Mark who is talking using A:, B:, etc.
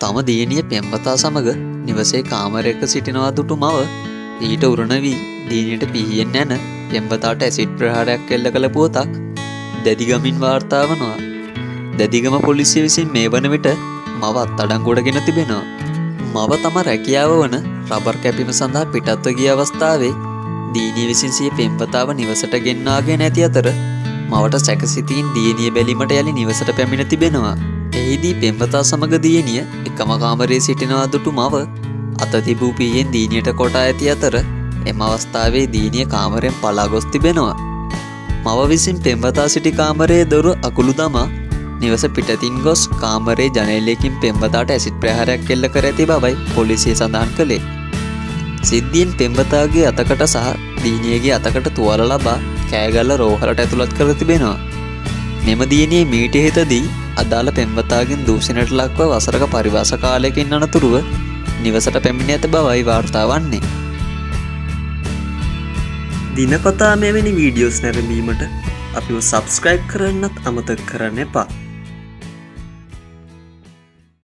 A: තම දියණිය පෙම්වතා සමග නිවසේ කාමරයක සිටිනවා දුටු මව ඊට උරණ වී දියණියට පිහියෙන් යන පෙම්වතාට ඇසිඩ් ප්‍රහාරයක් එල්ල කළ පුවතක් දැඩිගමින් වාර්තා වනවා. දැඩිගම පොලිසිය විසින් මේ වන විට මව අත්අඩංගුවටගෙන තිබෙනවා. මව තම රැකියාව වන රබර් කැපීම සඳහා පිටත්ව ගිය අවස්ථාවේ දියණිය විසින් සිය පෙම්වතාව නිවසට ගෙන්වාගෙන ඇති අතර මවට සැකසිතින් දියණිය බැලීමට යලි නිවසට පැමිණ තිබෙනවා. එහිදී පෙම්වතා සමග දියණිය එකම කාමරයේ සිටිනවා දුටු මව අත තිබූ පිහියෙන් දියණියට කොටා ඇති අතර එම අවස්ථාවේ දියණිය කාමරයෙන් පලා ගොස් තිබෙනවා. මව විසින් පෙම්වතා සිටි කාමරයේ දොර අකුළු දමා නිවස පිටතින් ගොස් කාමරයේ ජනේලයකින් පෙම්වතාට ඇසිඩ් ප්‍රහාරයක් එල්ල කර ඇති බවයි පොලිසිය සඳහන් කළේ. සිද්ධියෙන් පෙම්වතාගේ අතකට සහ දියණියගේ අතකට තුවාල ලබා කෑගල්ල රෝහලට ඇතුළත් කර තිබෙනවා. මෙම දියණිය මීට ඉහතදී අදාළ පෙම්වතාගෙන් දූෂණයට ලක්ව වසරක පරිවාස කාලයකින් අනතුරුව නිවසට පැමිණ ඇත බවයි වාර්තා වන්නේ.
B: දිනපතා මෙවැනි වීඩියෝස් නැරඹීමට අපිව සබ්ස්ක්‍රයිබ් කරන්නත් අමතක කරන්න එපා.